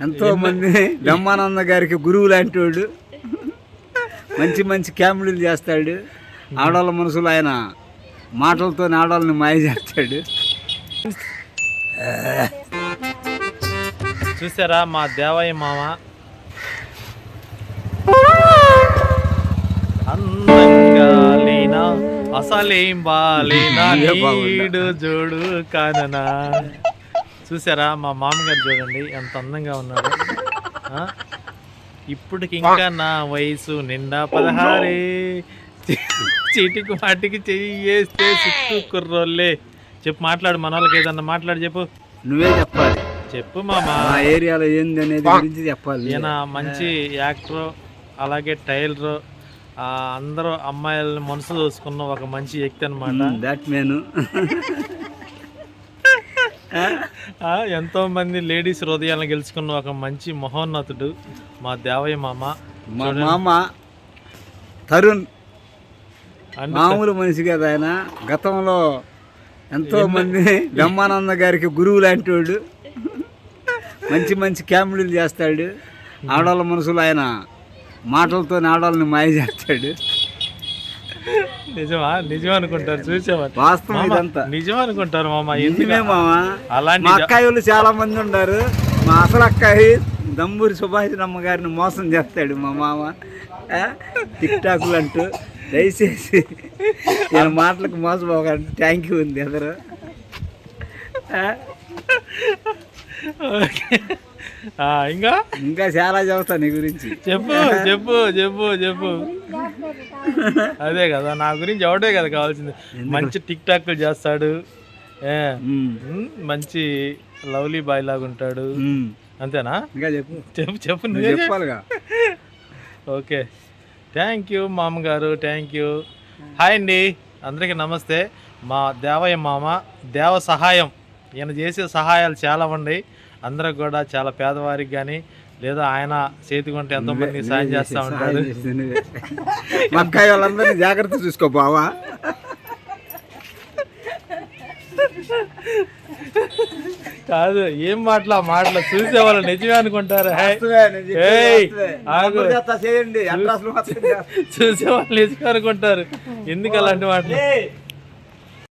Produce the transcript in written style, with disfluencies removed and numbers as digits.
ఎంతో మంది బ్రహ్మానంద గారికి గురువు లాంటి వాడు, మంచి మంచి కామెడీలు చేస్తాడు. ఆడవాళ్ళ మనసులో ఆయన మాటలతో ఆడవాళ్ళని మాయ చేస్తాడు. చూసారా మా దేవయ్య మామ అందంగా లేనా అసలేం బాలేనా నీడు జోడు కాననా. చూసారా మా మామగారు చూడండి ఎంత అందంగా ఉన్నాడు. ఇప్పటికి ఇంకా నా వయసు నిండా 16. చీటికి వాటికి చెయ్యేస్తే చుట్టూ కుర్రోళ్ళే. చెప్పు, మాట్లాడు, మన వాళ్ళకి ఏదన్నా మాట్లాడి చెప్పు. నువ్వే చెప్పాలి. చెప్పు మామ, ఆ ఏరియాలో ఏంది అనేది గురించి చెప్పాలి. ఈయన మంచి యాక్టర్, అలాగే టైలర్, అందరూ అమ్మాయిలని మనసు చూసుకున్న ఒక మంచి వ్యక్తి అనమాట. బ్యాట్మెన్. ఎంతో మంది లేడీస్ హృదయాలను గెలుచుకున్న ఒక మంచి మహోన్నతుడు మా దేవయ్య మామ. మా మామ తరుణ్ మామూలు మనిషి కదా ఆయన. గతంలో ఎంతో మంది బ్రహ్మానంద గారికి గురువు లాంటి వాడు, మంచి మంచి కామెడీలు చేస్తాడు. ఆడవాళ్ళ మనసులో ఆయన మాటలతో ఆడవాళ్ళని మాయ చేస్తాడు. నిజమా? నిజం అనుకుంటారు చూసేవాళ్ళు. వాస్తవం ఇదంతా నిజం అనుకుంటారు మామ. ఎందుకే మామ, అలాంటి మా అక్కాయిలు చాలా మంది ఉన్నారు. మా అసలు అక్కాయి దమ్మూరి సుభాషిణమ్మ గారిని మోసం చేస్తాడు మా మామ. టిక్ టాక్లు అంటూ. దయచేసి నేను మాటలకు మోసపోకండి. థ్యాంక్ యూ ఉంది ఎదరు. ఇంకా ఇంకా చాలా చెబుతా నీ గురించి. చెప్పు చెప్పు చెప్పు చెప్పు. అదే కదా నా గురించి ఒకటే కదా కావాల్సింది. మంచి టిక్ టాక్లు చేస్తాడు, మంచి లవ్లీ బాయ్ లాగా ఉంటాడు. అంతేనా? ఇంకా చెప్పు చెప్పు చెప్పు నువ్వు చెప్పాలిగా. ఓకే, థ్యాంక్ యూ మామగారు, థ్యాంక్ యూ. హాయ్ అండి, అందరికీ నమస్తే. మా దేవయ్య మామ దేవ సహాయం, ఈయన చేసే సహాయాలు చాలా ఉన్నాయి. అందరికి కూడా చాలా పేదవారికి కానీ లేదా ఆయన చేతికుంటే ఎంతో మందికి సాయం చేస్తూ ఉంటాడు. మా అక్కాయి వాళ్ళందరినీ జాగ్రత్త చూసుకో బావా. కాదు, ఏం మాటలు చూసే వాళ్ళు నిజమే అనుకుంటారు. చూసే వాళ్ళు నిజమే అనుకుంటారు. ఎందుకు అలాంటి మాటలు?